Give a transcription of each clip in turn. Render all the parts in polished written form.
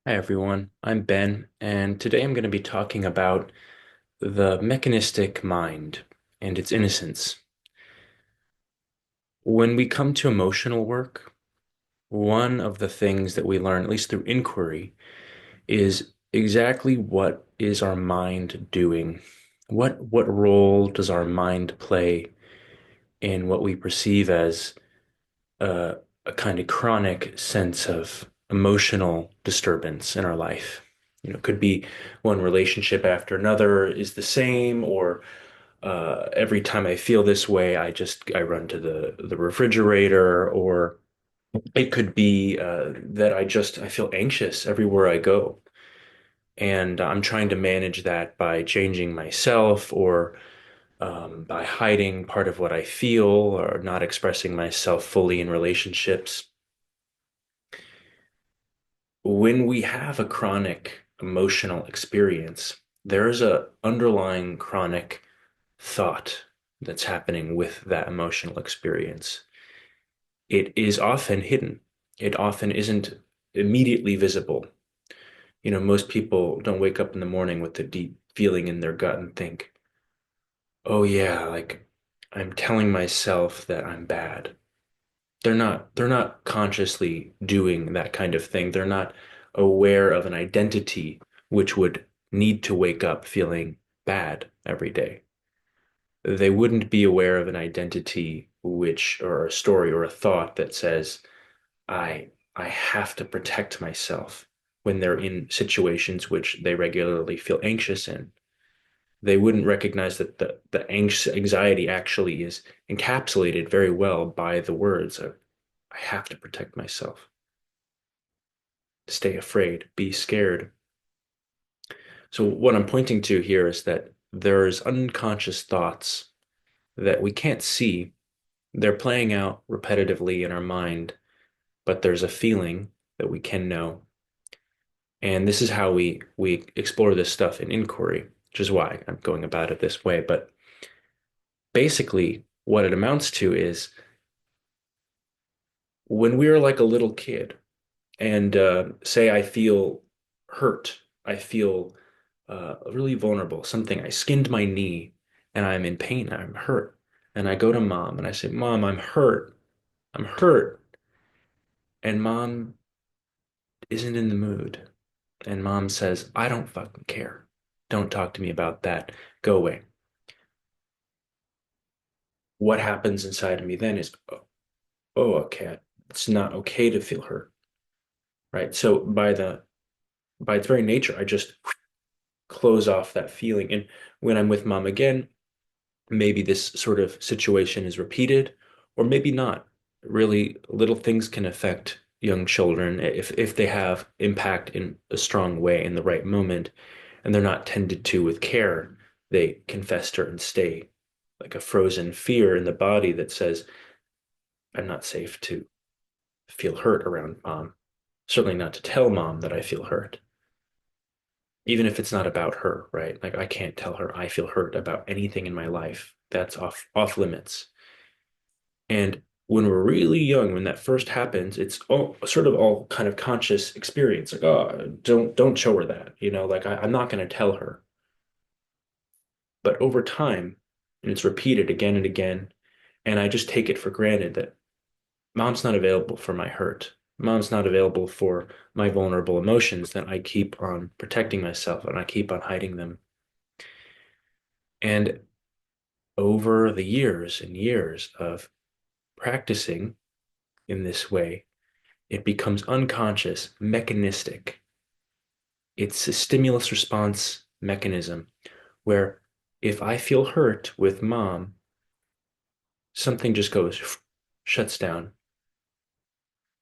Hi everyone, I'm Ben, and today I'm going to be talking about the mechanistic mind and its innocence. When we come to emotional work, one of the things that we learn, at least through inquiry, is exactly what is our mind doing? What role does our mind play in what we perceive as a, a kind of chronic sense of emotional disturbance in our life? It could be one relationship after another is the same, or every time I feel this way, I run to the refrigerator, or it could be that I feel anxious everywhere I go, and I'm trying to manage that by changing myself or by hiding part of what I feel or not expressing myself fully in relationships. When we have a chronic emotional experience, there's a underlying chronic thought that's happening with that emotional experience. It is often hidden. It often isn't immediately visible. Most people don't wake up in the morning with a deep feeling in their gut and think, "Oh yeah, like I'm telling myself that I'm bad." They're not consciously doing that kind of thing. They're not aware of an identity which would need to wake up feeling bad every day. They wouldn't be aware of an identity which or a story or a thought that says, I have to protect myself when they're in situations which they regularly feel anxious in. They wouldn't recognize that the anxiety actually is encapsulated very well by the words of, I have to protect myself, stay afraid, be scared. So what I'm pointing to here is that there's unconscious thoughts that we can't see. They're playing out repetitively in our mind, but there's a feeling that we can know. And this is how we explore this stuff in inquiry, which is why I'm going about it this way. But basically, what it amounts to is when we're like a little kid and say I feel hurt, I feel really vulnerable, something, I skinned my knee and I'm in pain, I'm hurt. And I go to mom and I say, Mom, I'm hurt. I'm hurt. And mom isn't in the mood. And mom says, I don't fucking care. Don't talk to me about that. Go away. What happens inside of me then is, oh, okay, it's not okay to feel hurt, right? So by its very nature, I just close off that feeling. And when I'm with mom again, maybe this sort of situation is repeated, or maybe not. Really, little things can affect young children if they have impact in a strong way in the right moment, and they're not tended to with care. They can fester and stay like a frozen fear in the body that says, I'm not safe to feel hurt around mom. Certainly not to tell mom that I feel hurt, even if it's not about her, right? Like I can't tell her I feel hurt about anything in my life. That's off limits. And when we're really young, when that first happens, it's all sort of all kind of conscious experience. Like, oh, don't show her that, like I'm not going to tell her. But over time, and it's repeated again and again, and I just take it for granted that mom's not available for my hurt. Mom's not available for my vulnerable emotions, then I keep on protecting myself and I keep on hiding them. And over the years and years of practicing in this way, it becomes unconscious, mechanistic. It's a stimulus response mechanism where if I feel hurt with mom, something just goes, shuts down.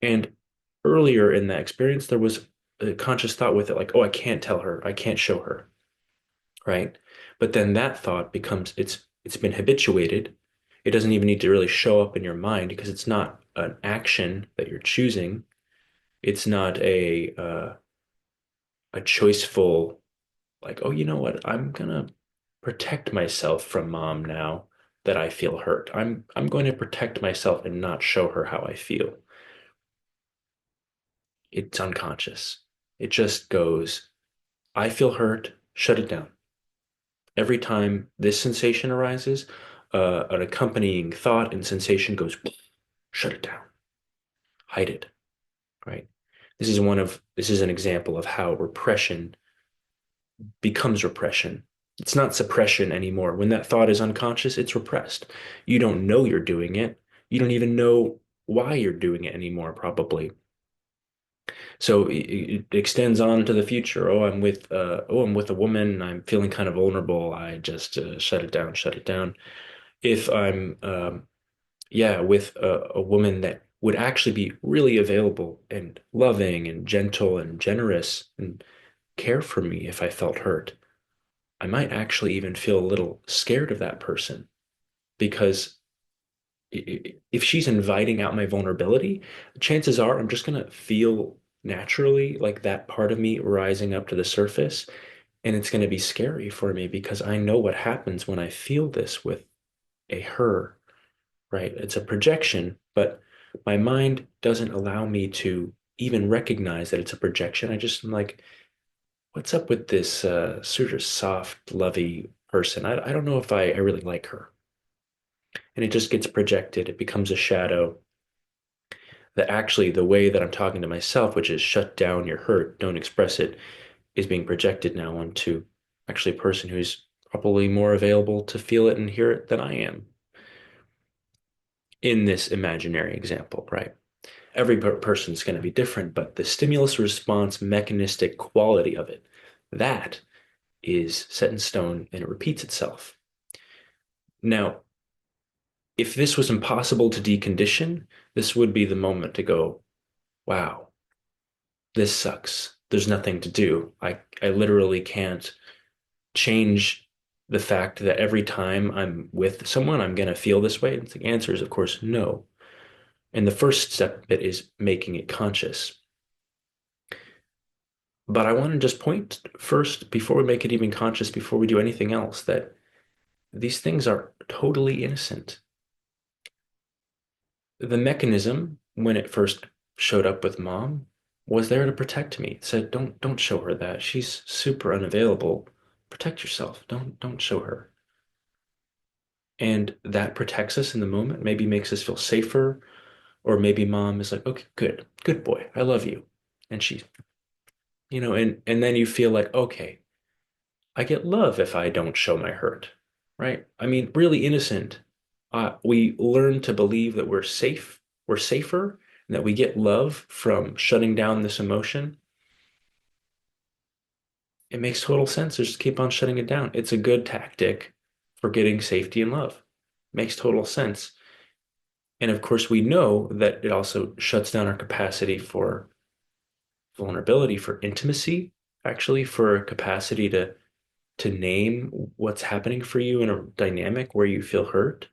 And earlier in that experience, there was a conscious thought with it, like, oh, I can't tell her, I can't show her, right? But then that thought becomes it's been habituated. It doesn't even need to really show up in your mind because it's not an action that you're choosing. It's not a choiceful like, oh, you know what? I'm gonna protect myself from mom now that I feel hurt. I'm going to protect myself and not show her how I feel. It's unconscious. It just goes, I feel hurt, shut it down. Every time this sensation arises, an accompanying thought and sensation goes, shut it down, hide it, right? This is an example of how repression becomes repression. It's not suppression anymore. When that thought is unconscious, it's repressed. You don't know you're doing it. You don't even know why you're doing it anymore, probably. So it extends on to the future. I'm with a woman. I'm feeling kind of vulnerable. I just shut it down, shut it down. If I'm, yeah, with a woman that would actually be really available and loving and gentle and generous and care for me if I felt hurt, I might actually even feel a little scared of that person because if she's inviting out my vulnerability, chances are I'm just gonna feel naturally like that part of me rising up to the surface, and it's gonna be scary for me because I know what happens when I feel this with a her, right? It's a projection, but my mind doesn't allow me to even recognize that it's a projection. I just am like, what's up with this sort of soft, lovey person? I don't know if I really like her. And it just gets projected. It becomes a shadow that actually the way that I'm talking to myself, which is shut down your hurt, don't express it, is being projected now onto actually a person who's probably more available to feel it and hear it than I am in this imaginary example, right? Every person's going to be different, but the stimulus response mechanistic quality of it, that is set in stone and it repeats itself. Now, if this was impossible to decondition, this would be the moment to go, wow, this sucks. There's nothing to do. I literally can't change the fact that every time I'm with someone, I'm going to feel this way. And the answer is, of course, no. And the first step of it is making it conscious. But I want to just point first, before we make it even conscious, before we do anything else, that these things are totally innocent. The mechanism, when it first showed up with mom, was there to protect me. It said, don't show her that. She's super unavailable. Protect yourself. Don't show her. And that protects us in the moment, maybe makes us feel safer, or maybe mom is like, okay, good boy, I love you. And she, and then you feel like, okay, I get love if I don't show my hurt, right? I mean, really innocent. We learn to believe that we're safe, we're safer, and that we get love from shutting down this emotion. It makes total sense to just keep on shutting it down. It's a good tactic for getting safety and love. Makes total sense. And of course, we know that it also shuts down our capacity for vulnerability, for intimacy, actually, for a capacity to name what's happening for you in a dynamic where you feel hurt.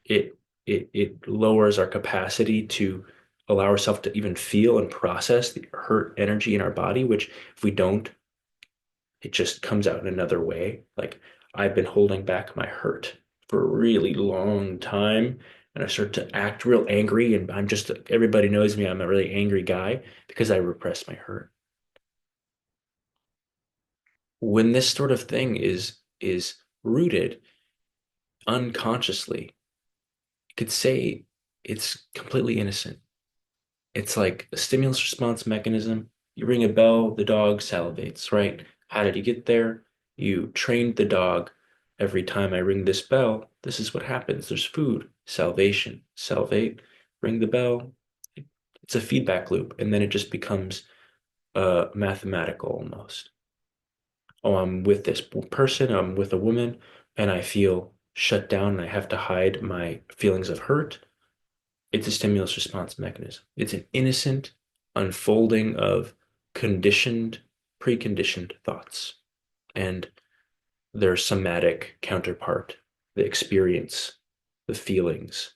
It it lowers our capacity to allow ourselves to even feel and process the hurt energy in our body, which if we don't, it just comes out in another way. Like I've been holding back my hurt for a really long time, and I start to act real angry, and everybody knows me, I'm a really angry guy because I repress my hurt. When this sort of thing is rooted unconsciously, you could say it's completely innocent. It's like a stimulus response mechanism. You ring a bell, the dog salivates, right? How did you get there? You trained the dog. Every time I ring this bell, this is what happens. There's food, salvation, salvate, ring the bell. It's a feedback loop, and then it just becomes mathematical almost. Oh, I'm with this person, I'm with a woman, and I feel shut down and I have to hide my feelings of hurt. It's a stimulus response mechanism. It's an innocent unfolding of conditioned, preconditioned thoughts and their somatic counterpart, the experience, the feelings.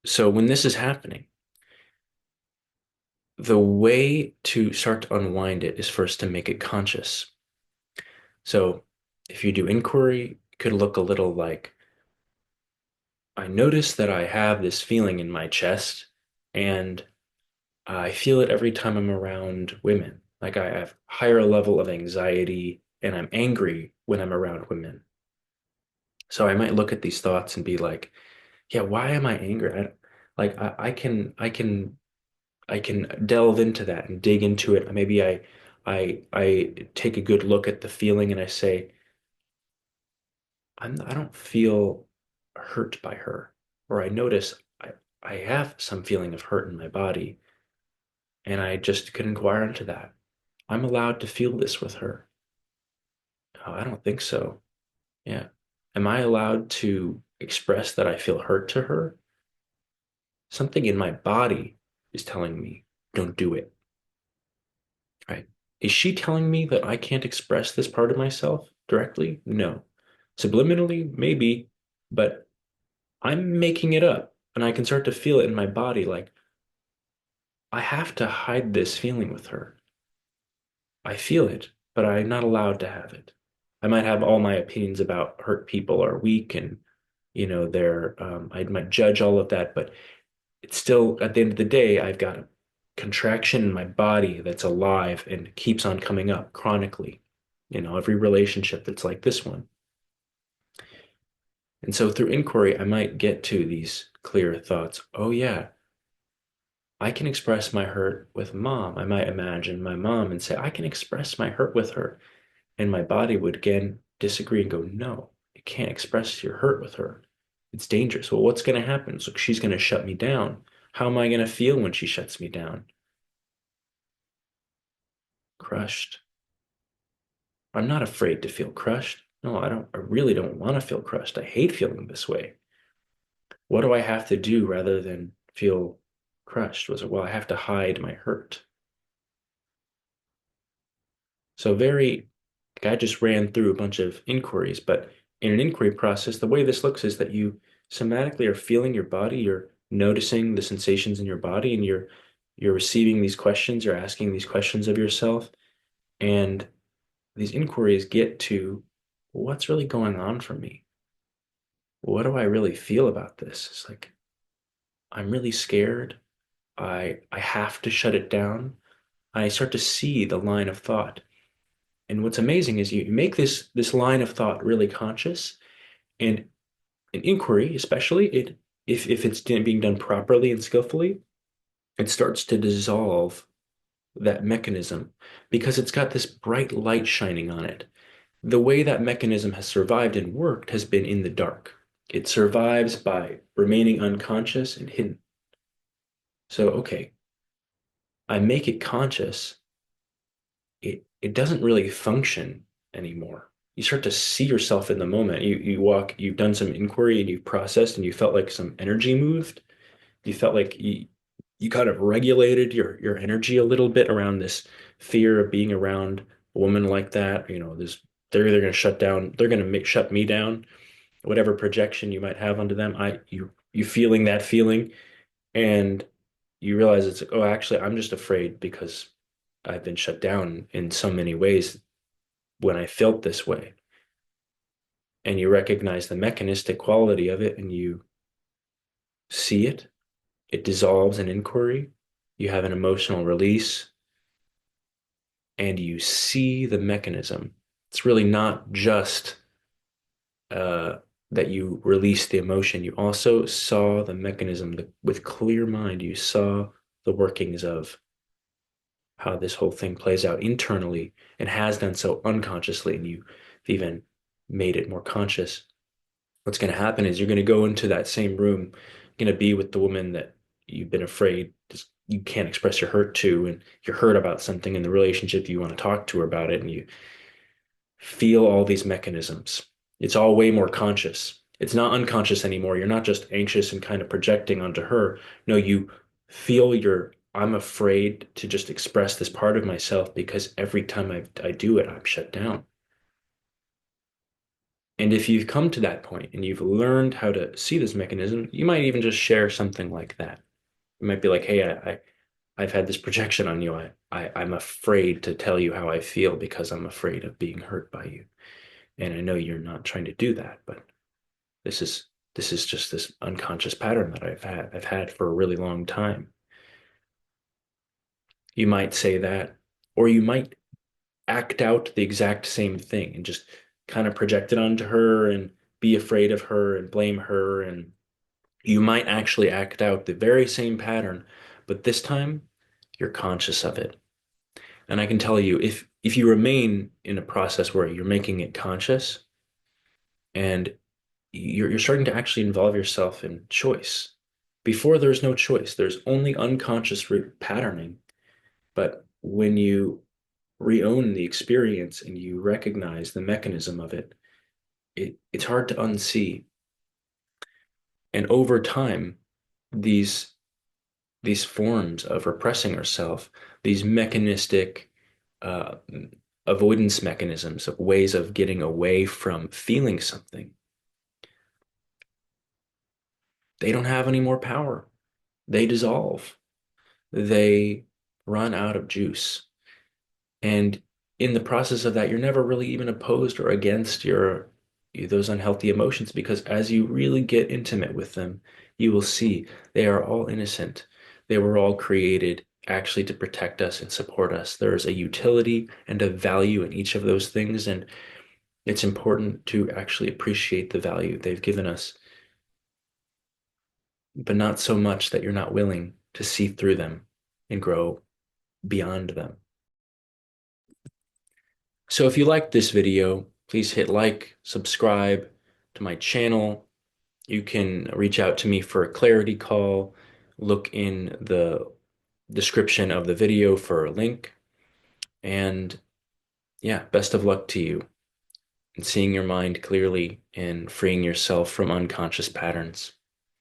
So when this is happening, the way to start to unwind it is first to make it conscious. So if you do inquiry, it could look a little like, I notice that I have this feeling in my chest, and I feel it every time I'm around women. Like I have higher level of anxiety and I'm angry when I'm around women. So I might look at these thoughts and be like, yeah, why am I angry? I can delve into that and dig into it. Maybe I take a good look at the feeling and I say, I don't feel hurt by her. Or I notice I have some feeling of hurt in my body and I just could inquire into that. I'm allowed to feel this with her. Oh, I don't think so. Yeah. Am I allowed to express that I feel hurt to her? Something in my body is telling me, don't do it. Right? Is she telling me that I can't express this part of myself directly? No. Subliminally, maybe, but I'm making it up and I can start to feel it in my body like I have to hide this feeling with her. I feel it, but I'm not allowed to have it. I might have all my opinions about hurt people are weak and I might judge all of that, but it's still at the end of the day, I've got a contraction in my body that's alive and keeps on coming up chronically. Every relationship that's like this one. And so through inquiry, I might get to these clear thoughts. Oh, yeah, I can express my hurt with mom. I might imagine my mom and say, I can express my hurt with her. And my body would again disagree and go, no, you can't express your hurt with her. It's dangerous. Well, what's going to happen? So she's going to shut me down. How am I going to feel when she shuts me down? Crushed. I'm not afraid to feel crushed. No, I don't. I really don't want to feel crushed. I hate feeling this way. What do I have to do rather than feel crushed? Was it, well, I have to hide my hurt. So I just ran through a bunch of inquiries, but in an inquiry process, the way this looks is that you somatically are feeling your body, you're noticing the sensations in your body, and you're receiving these questions, you're asking these questions of yourself, and these inquiries get to what's really going on for me? What do I really feel about this? It's like I'm really scared. I have to shut it down. I start to see the line of thought. And what's amazing is you make this line of thought really conscious, and an inquiry, especially if it's being done properly and skillfully, it starts to dissolve that mechanism because it's got this bright light shining on it. The way that mechanism has survived and worked has been in the dark. It survives by remaining unconscious and hidden. So, okay, I make it conscious. It doesn't really function anymore. You start to see yourself in the moment. You've done some inquiry and you've processed and you felt like some energy moved. You felt like you kind of regulated your energy a little bit around this fear of being around a woman like that. They're either going to shut down, they're going to make shut me down, whatever projection you might have onto them. You feeling that feeling and you realize it's like, oh, actually, I'm just afraid because I've been shut down in so many ways when I felt this way. And you recognize the mechanistic quality of it and you see it. It dissolves in inquiry. You have an emotional release and you see the mechanism. It's really not just uh, that you release the emotion. You also saw the mechanism with clear mind. You saw the workings of how this whole thing plays out internally and has done so unconsciously, and you've even made it more conscious. What's going to happen is you're going to go into that same room, going to be with the woman that you've been afraid you can't express your hurt to, and you're hurt about something in the relationship, you want to talk to her about it, and you feel all these mechanisms. It's all way more conscious. It's not unconscious anymore. You're not just anxious and kind of projecting onto her. No, you feel I'm afraid to just express this part of myself because every time I do it, I'm shut down. And if you've come to that point and you've learned how to see this mechanism, you might even just share something like that. You might be like, hey, I've had this projection on you. I'm afraid to tell you how I feel because I'm afraid of being hurt by you. And I know you're not trying to do that, but this is this is just this unconscious pattern that I've had for a really long time. You might say that, or you might act out the exact same thing and just kind of project it onto her and be afraid of her and blame her. And you might actually act out the very same pattern, but this time you're conscious of it. And I can tell you, if you remain in a process where you're making it conscious and you're starting to actually involve yourself in choice. Before there's no choice, there's only unconscious patterning. But when you re-own the experience and you recognize the mechanism of it, it's hard to unsee. And over time, these these forms of repressing ourselves, these mechanistic uh, avoidance mechanisms of ways of getting away from feeling something, they don't have any more power. They dissolve. They run out of juice. And in the process of that, you're never really even opposed or against your those unhealthy emotions because as you really get intimate with them, you will see they are all innocent. They were all created actually to protect us and support us. There is a utility and a value in each of those things, and it's important to actually appreciate the value they've given us, but not so much that you're not willing to see through them and grow beyond them. So if you liked this video, please hit like, subscribe to my channel. You can reach out to me for a clarity call. Look in the description of the video for a link. And yeah, best of luck to you in seeing your mind clearly and freeing yourself from unconscious patterns.